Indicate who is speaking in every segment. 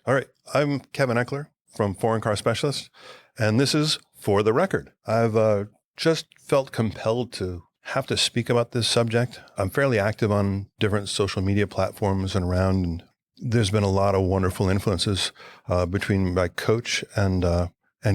Speaker 1: All right, I'm Kevin Eckler from Foreign Car Specialist, and this is For the Record. I've just felt compelled to have to speak about this subject. I'm fairly active on different social media platforms and around, and there's been a lot of wonderful influences between my coach and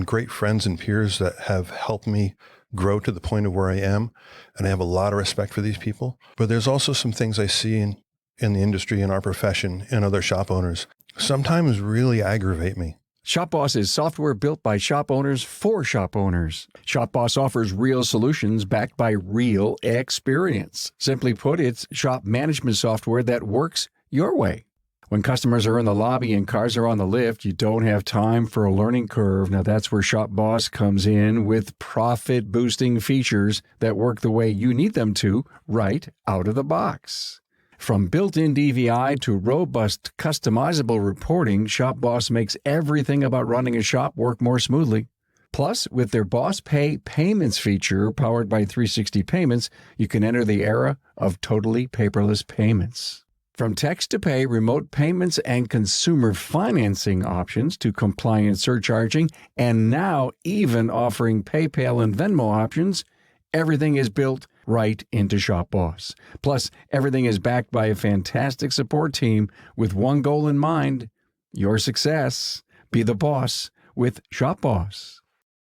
Speaker 1: great friends and peers that have helped me grow to the point of where I am, and I have a lot of respect for these people. But there's also some things I see in the industry, in our profession, and other shop owners sometimes really aggravate me.
Speaker 2: ShopBoss is software built by shop owners for shop owners. ShopBoss offers real solutions backed by real experience. Simply put, it's shop management software that works your way. When customers are in the lobby and cars are on the lift, you don't have time for a learning curve. Now that's where ShopBoss comes in with profit-boosting features that work the way you need them to right out of the box. From built-in DVI to robust customizable reporting, ShopBoss makes everything about running a shop work more smoothly. Plus, with their Boss Pay payments feature powered by 360 Payments, you can enter the era of totally paperless payments. From text-to-pay, remote payments, and consumer financing options to compliant surcharging, and now even offering PayPal and Venmo options, everything is built right into ShopBoss. Plus, everything is backed by a fantastic support team with one goal in mind: your success. Be the boss with ShopBoss.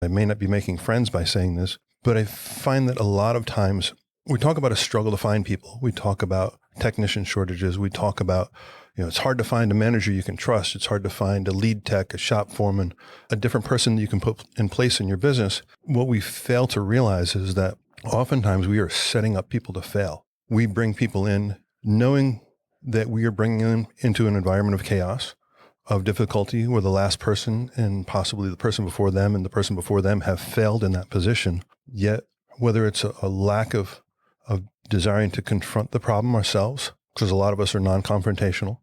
Speaker 1: I may not be making friends by saying this, but I find that a lot of times we talk about a struggle to find people. We talk about technician shortages. We talk about, it's hard to find a manager you can trust. It's hard to find a lead tech, a shop foreman, a different person that you can put in place in your business. What we fail to realize is that oftentimes we are setting up people to fail. We bring people in knowing that we are bringing them into an environment of chaos, of difficulty, where the last person and possibly the person before them and the person before them have failed in that position. Yet, whether it's a lack of desiring to confront the problem ourselves, because a lot of us are non-confrontational,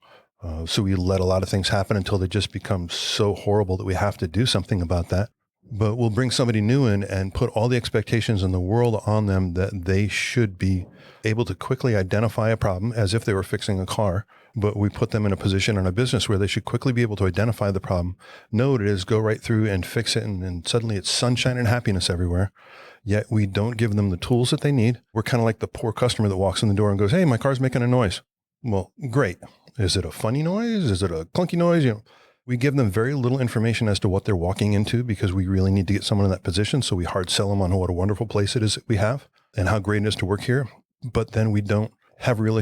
Speaker 1: so we let a lot of things happen until they just become so horrible that we have to do something about that. But we'll bring somebody new in and put all the expectations in the world on them that they should be able to quickly identify a problem as if they were fixing a car. But we put them in a position in a business where they should quickly be able to identify the problem, know what it is, go right through and fix it. And suddenly it's sunshine and happiness everywhere. Yet we don't give them the tools that they need. We're kind of like the poor customer that walks in the door and goes, "Hey, my car's making a noise." Well, great. Is it a funny noise? Is it a clunky noise? We give them very little information as to what they're walking into because we really need to get someone in that position. So we hard sell them on what a wonderful place it is that we have and how great it is to work here. But then we don't have real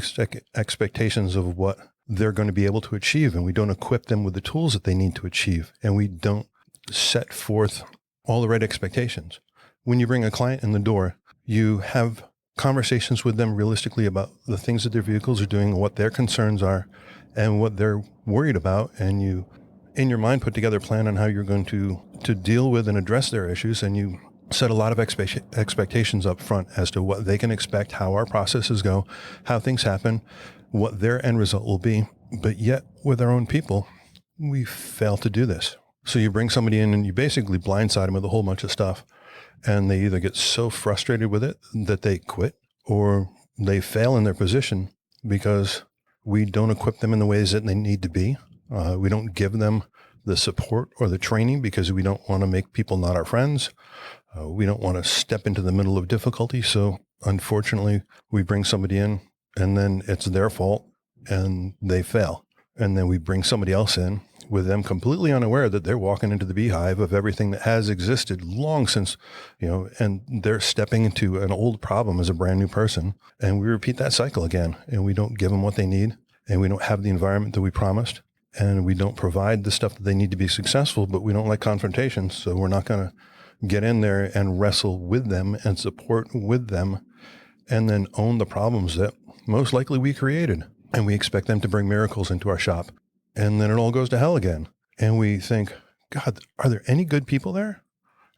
Speaker 1: expectations of what they're going to be able to achieve. And we don't equip them with the tools that they need to achieve. And we don't set forth all the right expectations. When you bring a client in the door, you have conversations with them realistically about the things that their vehicles are doing, what their concerns are, and what they're worried about. And you, in your mind, put together a plan on how you're going to deal with and address their issues. And you set a lot of expectations up front as to what they can expect, how our processes go, how things happen, what their end result will be. But yet, with our own people, we fail to do this. So you bring somebody in and you basically blindside them with a whole bunch of stuff. And they either get so frustrated with it that they quit, or they fail in their position because we don't equip them in the ways that they need to be. We don't give them the support or the training because we don't want to make people not our friends. We don't want to step into the middle of difficulty. So unfortunately, we bring somebody in and then it's their fault and they fail. And then we bring somebody else in with them completely unaware that they're walking into the beehive of everything that has existed long since, and they're stepping into an old problem as a brand new person. And we repeat that cycle again, and we don't give them what they need, and we don't have the environment that we promised, and we don't provide the stuff that they need to be successful, but we don't like confrontations. So we're not going to get in there and wrestle with them and support with them and then own the problems that most likely we created. And we expect them to bring miracles into our shop. And then it all goes to hell again. And we think, God, are there any good people there?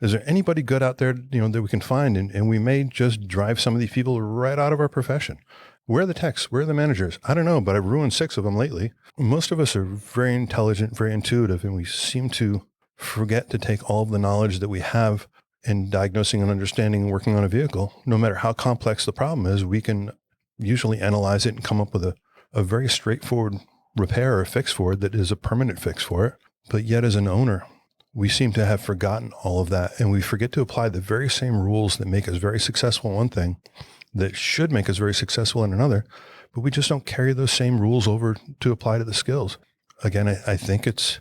Speaker 1: Is there anybody good out there, that we can find? And we may just drive some of these people right out of our profession. Where are the techs? Where are the managers? I don't know, but I've ruined 6 of them lately. Most of us are very intelligent, very intuitive, and we seem to forget to take all of the knowledge that we have in diagnosing and understanding and working on a vehicle. No matter how complex the problem is, we can usually analyze it and come up with a very straightforward repair or fix for it that is a permanent fix for it. But yet as an owner, we seem to have forgotten all of that, and we forget to apply the very same rules that make us very successful in one thing, that should make us very successful in another, but we just don't carry those same rules over to apply to the skills. Again, I think it's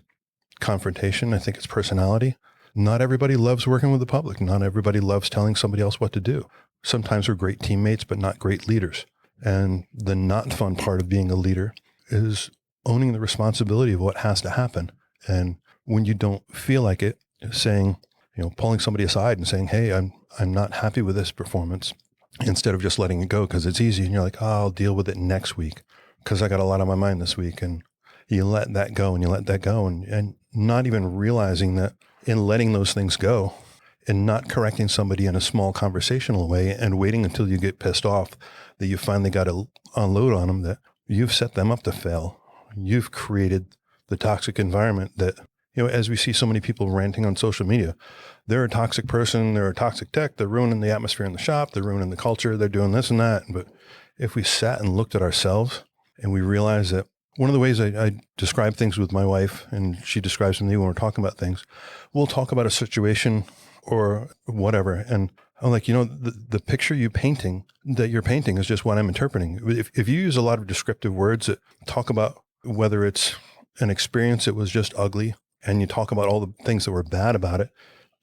Speaker 1: confrontation. I think it's personality. Not everybody loves working with the public. Not everybody loves telling somebody else what to do. Sometimes we're great teammates, but not great leaders. And the not fun part of being a leader is owning the responsibility of what has to happen. And when you don't feel like it, saying, pulling somebody aside and saying, hey, I'm not happy with this performance, instead of just letting it go because it's easy. And you're like, I'll deal with it next week because I got a lot on my mind this week. And you let that go and you let that go and not even realizing that in letting those things go and not correcting somebody in a small conversational way and waiting until you get pissed off that you finally got to unload on them, that you've set them up to fail. You've created the toxic environment that, as we see so many people ranting on social media, they're a toxic person, they're a toxic tech, they're ruining the atmosphere in the shop, they're ruining the culture, they're doing this and that. But if we sat and looked at ourselves and we realized that one of the ways I describe things with my wife, and she describes to me when we're talking about things, we'll talk about a situation or whatever. And I'm like, the picture you're painting is just what I'm interpreting. If you use a lot of descriptive words that talk about whether it's an experience that was just ugly and you talk about all the things that were bad about it,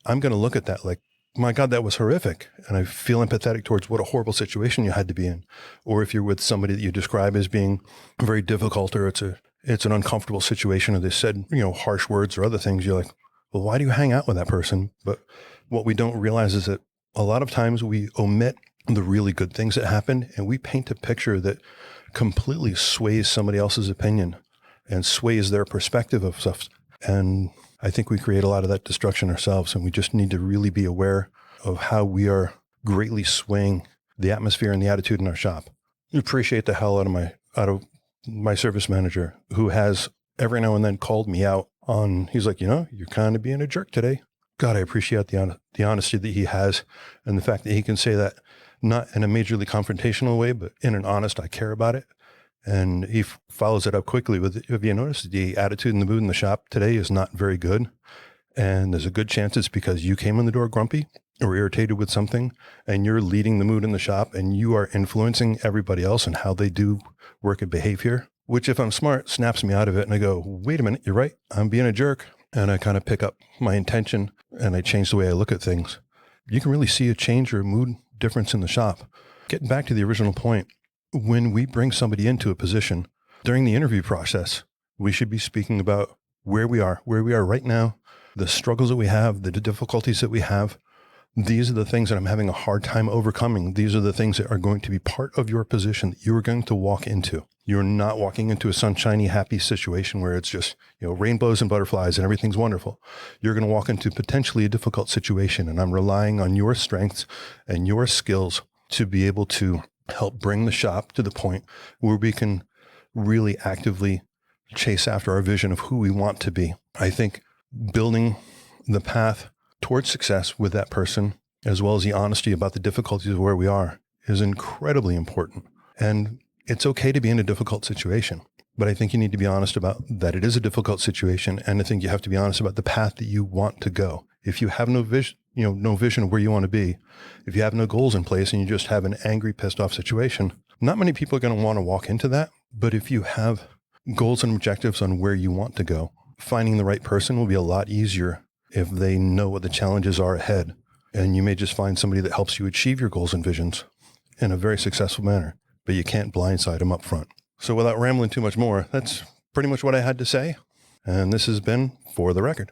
Speaker 1: I'm going to look at that like, my God, that was horrific. And I feel empathetic towards what a horrible situation you had to be in. Or if you're with somebody that you describe as being very difficult, or it's an uncomfortable situation, or they said, harsh words or other things, you're like, well, why do you hang out with that person? But what we don't realize is that a lot of times we omit the really good things that happened, and we paint a picture that completely sways somebody else's opinion and sways their perspective of stuff. And I think we create a lot of that destruction ourselves, and we just need to really be aware of how we are greatly swaying the atmosphere and the attitude in our shop. I appreciate the hell out of my service manager, who has every now and then called me out on, he's like, you're kind of being a jerk today. God, I appreciate the honesty that he has, and the fact that he can say that not in a majorly confrontational way, but in an honest, I care about it. And he follows it up quickly with, have you noticed the attitude and the mood in the shop today is not very good? And there's a good chance it's because you came in the door grumpy or irritated with something, and you're leading the mood in the shop, and you are influencing everybody else and how they do work and behave here, which, if I'm smart, snaps me out of it. And I go, wait a minute, you're right. I'm being a jerk. And I kind of pick up my intention and I change the way I look at things. You can really see a change or a mood difference in the shop. Getting back to the original point, when we bring somebody into a position during the interview process, we should be speaking about where we are right now, the struggles that we have, the difficulties that we have. These are the things that I'm having a hard time overcoming. These are the things that are going to be part of your position that you are going to walk into. You're not walking into a sunshiny, happy situation where it's just, rainbows and butterflies and everything's wonderful. You're going to walk into potentially a difficult situation, and I'm relying on your strengths and your skills to be able to help bring the shop to the point where we can really actively chase after our vision of who we want to be. I think building the path towards success with that person, as well as the honesty about the difficulties of where we are, is incredibly important. And it's okay to be in a difficult situation, but I think you need to be honest about that it is a difficult situation. And I think you have to be honest about the path that you want to go. If you have no vision, no vision of where you want to be, if you have no goals in place and you just have an angry, pissed off situation, not many people are going to want to walk into that. But if you have goals and objectives on where you want to go, finding the right person will be a lot easier if they know what the challenges are ahead. And you may just find somebody that helps you achieve your goals and visions in a very successful manner, but you can't blindside them up front. So without rambling too much more, that's pretty much what I had to say. And this has been For the Record.